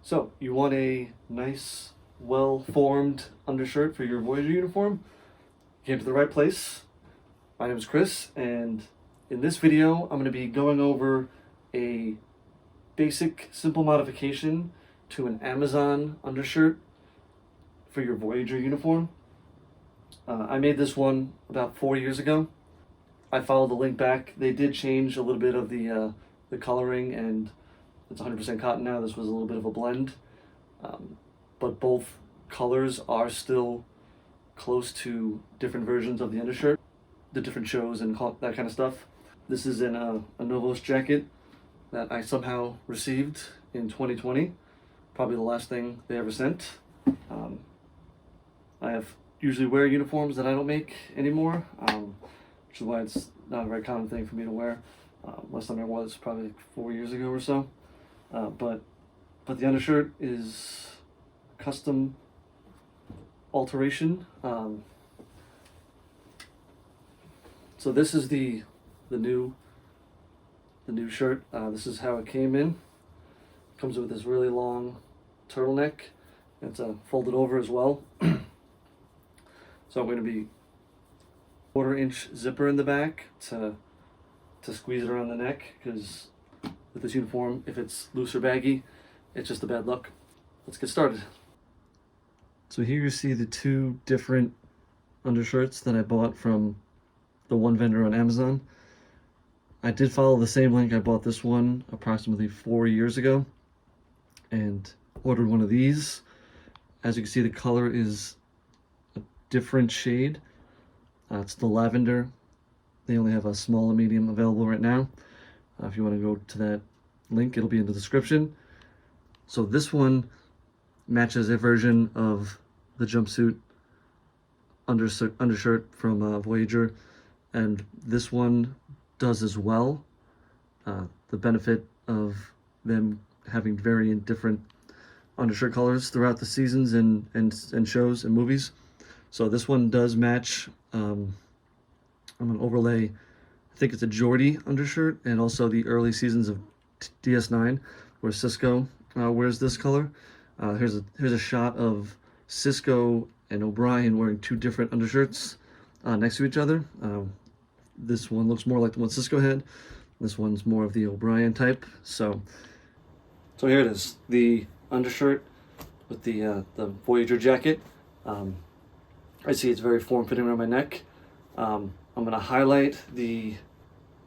So, you want a nice, well-formed undershirt for your Voyager uniform? You came to the right place. My name is Chris, and in this video, I'm going to be going over a basic, simple modification to an Amazon undershirt for your Voyager uniform. I made this one about 4 years ago. I followed the link back. They did change a little bit of the coloring, and it's 100% cotton now. This was a little bit of a blend, but both colors are still close to different versions of the undershirt, the different shows and that kind of stuff. This is in a Novos jacket that I somehow received in 2020, probably the last thing they ever sent. I usually wear uniforms that I don't make anymore, which is why it's not a very common thing for me to wear. Last time I wore this probably like 4 years ago or so. But the undershirt is custom alteration. So this is the new shirt. This is how it came in. It comes with this really long turtleneck. It's folded over as well. So I'm going to be 1/4-inch zipper in the back to squeeze it around the neck, because with this uniform, if it's loose or baggy, it's just a bad look. Let's get started. So here you see the two different undershirts that I bought from the one vendor on Amazon. I did follow the same link. I bought this one approximately 4 years ago and ordered one of these. As you can see, the color is a different shade. It's the lavender. They only have a small and medium available right now. If you want to go to that link, it'll be in the description. So this one matches a version of the jumpsuit undershirt from Voyager, and this one does as well. The benefit of them having very different undershirt colors throughout the seasons and shows and movies. So this one does match. I'm going to overlay, I think it's a Geordie undershirt, and also the early seasons of DS9, where Cisco wears this color. Here's a shot of Cisco and O'Brien wearing two different undershirts next to each other. This one looks more like the one Cisco had. This one's more of the O'Brien type. So here it is, the undershirt with the Voyager jacket. I see it's very form-fitting around my neck. I'm going to highlight the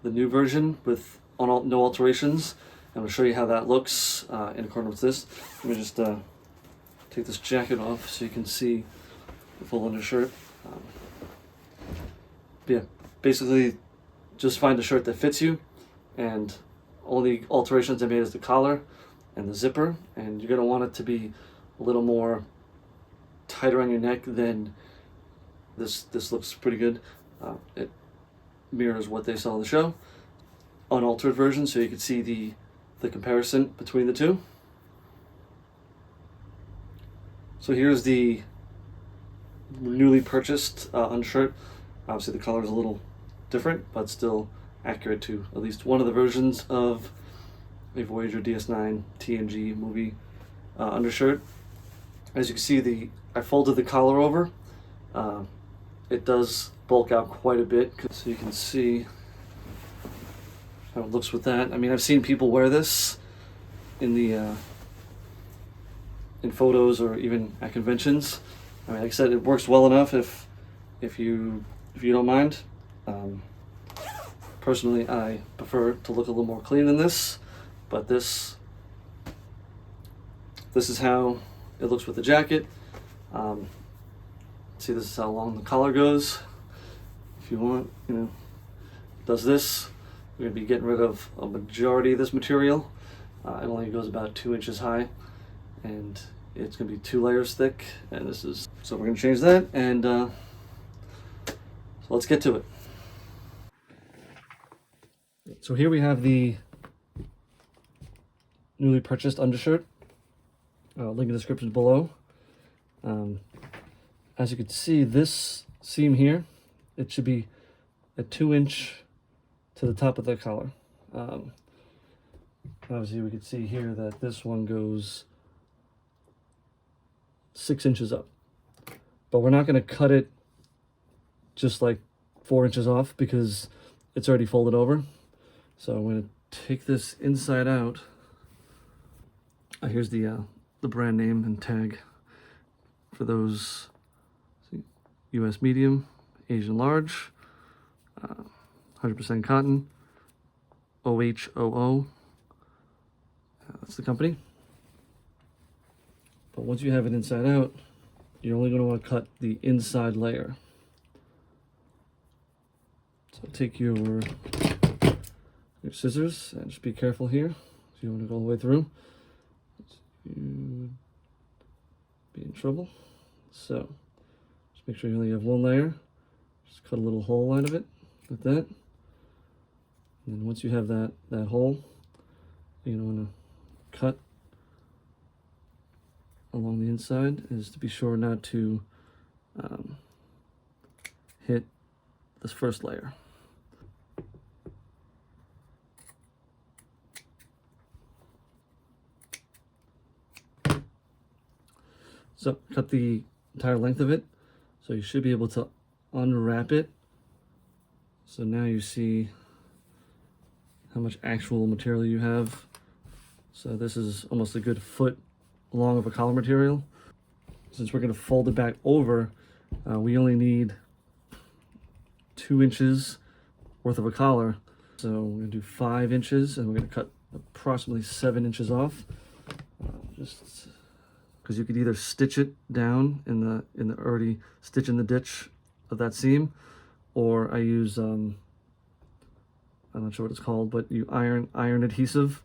new version with no alterations. I'm going to show you how that looks in accordance with this. Let me just take this jacket off so you can see the full undershirt. Yeah, basically just find a shirt that fits you, and only alterations I made is the collar and the zipper, and you're going to want it to be a little more tighter on your neck than this. This looks pretty good. It mirrors what they saw in the show. Unaltered version, so you can see the comparison between the two. So here's the newly purchased undershirt. Obviously the color is a little different, but still accurate to at least one of the versions of a Voyager DS9 TNG movie undershirt. As you can see, I folded the collar over. It does bulk out quite a bit, so you can see how it looks with that. I mean, I've seen people wear this in photos or even at conventions. I mean, like I said, it works well enough if you don't mind. Personally, I prefer to look a little more clean than this, but this is how it looks with the jacket. See, this is how long the collar goes. If you want, does this. We're going to be getting rid of a majority of this material. It only goes about 2 inches high, and it's going to be 2 layers thick. And so we're going to change that, and so let's get to it. So here we have the newly purchased undershirt. Link in the description below. As you can see, this seam here, it should be a 2-inch to the top of the collar. Obviously we can see here that this one goes 6 inches up. But we're not going to cut it just like 4 inches off because it's already folded over. So I'm going to take this inside out. Here's the brand name and tag for those. US medium, Asian large, 100% cotton, OHOO. That's the company. But once you have it inside out, you're only going to want to cut the inside layer. So take your scissors and just be careful here. So you want to go all the way through. You'd be in trouble. So just make sure you only have one layer. Just cut a little hole out of it like that. And then once you have that hole, you're going to want to cut along the inside, is to be sure not to hit this first layer. So cut the entire length of it. So you should be able to unwrap it. So now you see how much actual material you have. So this is almost a good foot long of a collar material. Since we're going to fold it back over, we only need 2 inches worth of a collar. So we're going to do 5 inches, and we're going to cut approximately 7 inches off. Just because you could either stitch it down in the already stitch in the ditch of that seam, or I use I'm not sure what it's called, but you iron adhesive.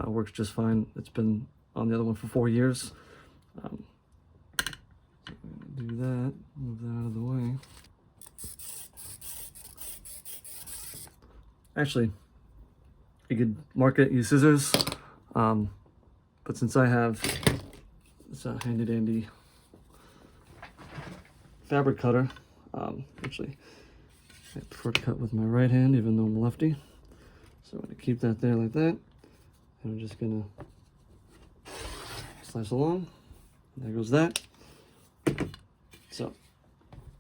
Works just fine. It's been on the other one for 4 years. So I'm gonna do that, move that out of the way. Actually, you could mark it, use scissors, but since I have this handy dandy fabric cutter, actually I prefer to cut with my right hand even though I'm lefty. So I'm going to keep that there like that, and I'm just going to slice along. There goes that. So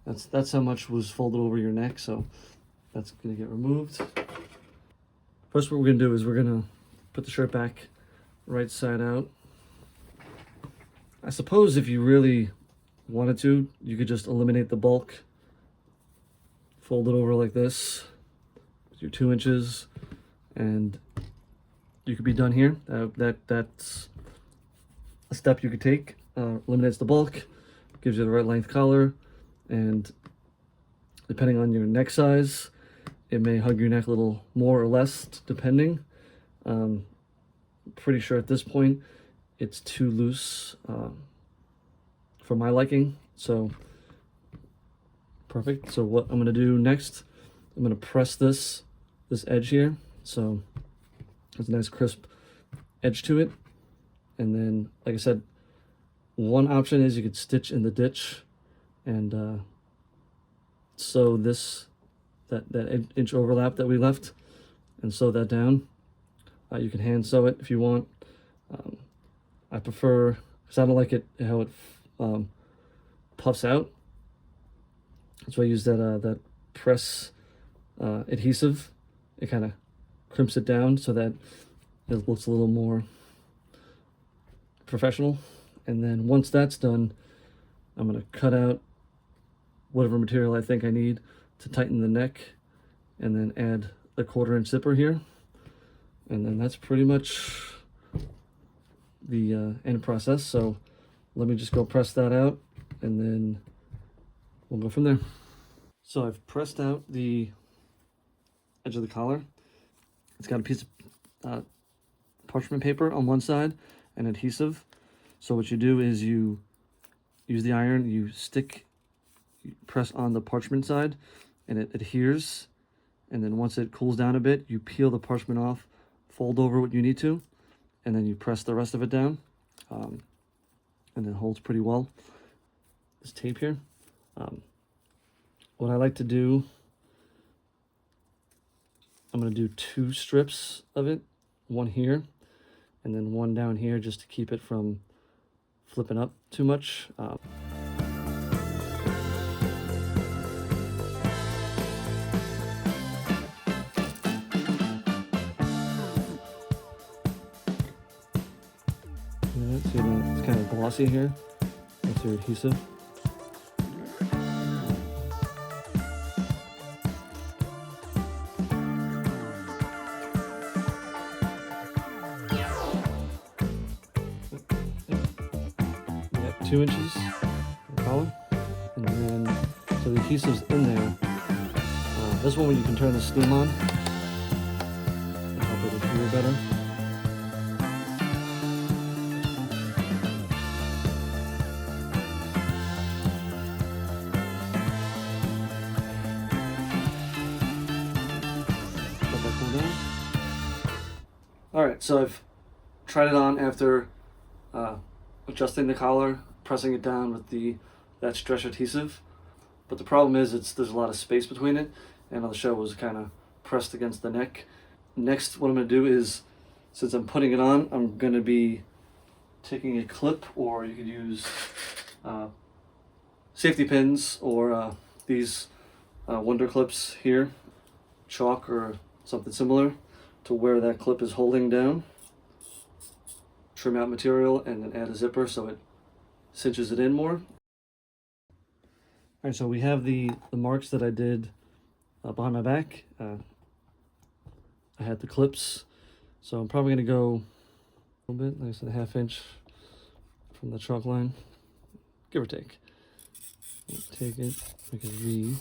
that's how much was folded over your neck, so that's going to get removed. First, what we're going to do is we're going to put the shirt back right side out. I suppose if you really wanted to, you could just eliminate the bulk, fold it over like this with your 2 inches, and you could be done here. That's a step you could take. Eliminates the bulk, gives you the right length collar, and depending on your neck size, it may hug your neck a little more or less, depending. Pretty sure at this point it's too loose for my liking, so perfect. So what I'm going to do next, I'm going to press this edge here, so there's a nice crisp edge to it. And then, like I said, one option is you could stitch in the ditch and sew that inch overlap that we left and sew that down. You can hand sew it if you want. I prefer, because I don't like it how it puffs out. That's why I use that press adhesive. It kind of crimps it down so that it looks a little more professional. And then once that's done, I'm going to cut out whatever material I think I need to tighten the neck, and then add the 1/4 inch zipper here. And then that's pretty much the end process. So let me just go press that out, and then we'll go from there. So I've pressed out the edge of the collar. It's got a piece of parchment paper on one side and adhesive. So what you do is you use the iron, you press on the parchment side, and it adheres. And then once it cools down a bit, you peel the parchment off, fold over what you need to, and then you press the rest of it down, and it holds pretty well. This tape here. What I like to do, I'm going to do 2 strips of it, one here and then one down here, just to keep it from flipping up too much. See, it's kind of glossy here. That's your adhesive. We got 2 inches of collar, and then so the adhesive's in there. This one, when you can turn the steam on, it'll help it adhere better. Alright, so I've tried it on after adjusting the collar, pressing it down with that stretch adhesive. But the problem is there's a lot of space between it, and on the show it was kind of pressed against the neck. Next, what I'm going to do is, since I'm putting it on, I'm going to be taking a clip, or you could use safety pins, or these Wonder clips here, chalk or something similar, to where that clip is holding down, trim out material, and then add a zipper so it cinches it in more. Alright, so we have the marks that I did behind my back. I had the clips, so I'm probably going to go a little bit, like I said, 1/2 inch from the chalk line, give or take. Take it, make a V.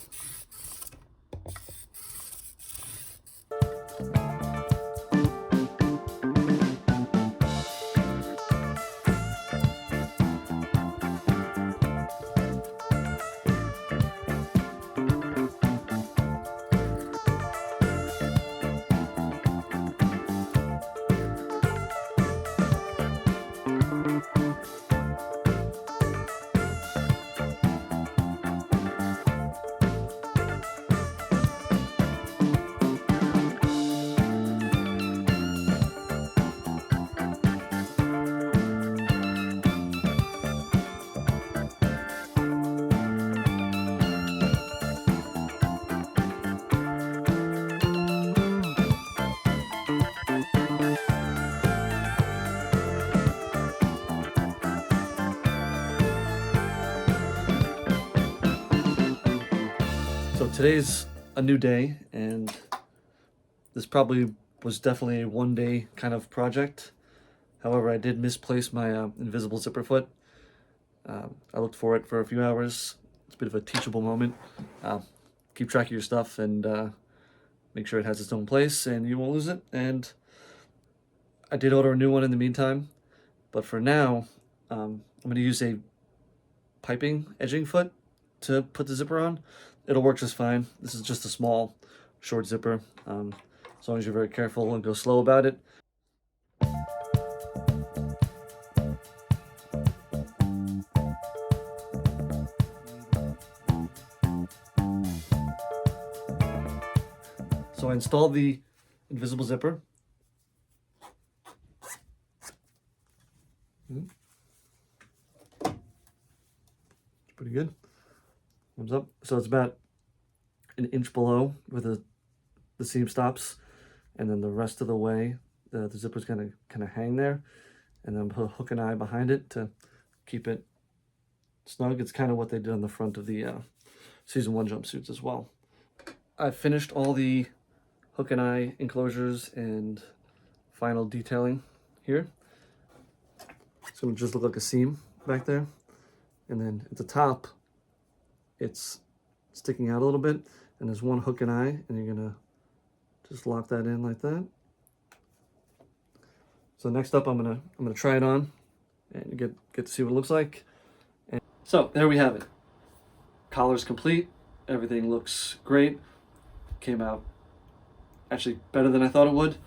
So today's a new day, and this probably was definitely a one-day kind of project. However, I did misplace my invisible zipper foot. I looked for it for a few hours. It's a bit of a teachable moment. Keep track of your stuff and make sure it has its own place and you won't lose it. And I did order a new one in the meantime, but for now, I'm going to use a piping edging foot to put the zipper on. It'll work just fine. This is just a small, short zipper, as long as you're very careful and go slow about it. So I installed the invisible zipper. It's pretty good. Thumbs up. So it's about an inch below where the seam stops, and then the rest of the way the zipper's gonna kind of hang there, and then put a hook and eye behind it to keep it snug. It's kind of what they did on the front of the season 1 jumpsuits as well. I finished all the hook and eye enclosures and final detailing here. It's gonna just look like a seam back there, and then at the top it's sticking out a little bit, and there's one hook and eye, and you're gonna just lock that in like that. So next up, I'm gonna try it on and get to see what it looks like. And so there we have it. Collar's complete. Everything looks great. Came out actually better than I thought it would.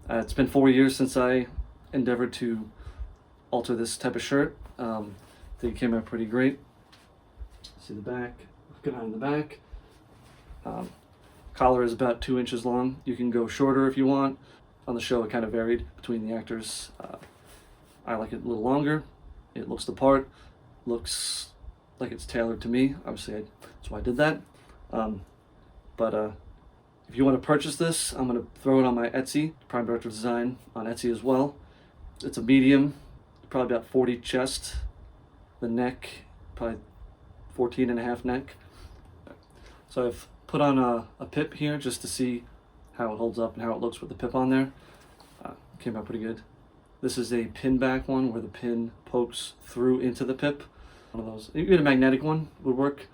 It's been 4 years since I endeavored to alter this type of shirt. I think it came out pretty great. See the back, hook and eye in the back. Collar is about 2 inches long. You can go shorter if you want. On the show, it kind of varied between the actors. I like it a little longer. It looks the part, looks like it's tailored to me. Obviously, that's why I did that. But if you want to purchase this, I'm going to throw it on my Etsy, Prime Director of Design on Etsy as well. It's a medium, probably about 40 chest. The neck, probably 14.5 neck. So I've put on a pip here just to see how it holds up and how it looks with the pip on there. Came out pretty good. This is a pin back one where the pin pokes through into the pip. One of those, even a magnetic one would work.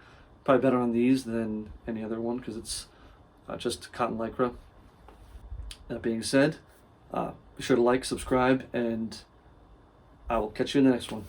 Probably better on these than any other one because it's just cotton lycra. That being said, be sure to like, subscribe, and I will catch you in the next one.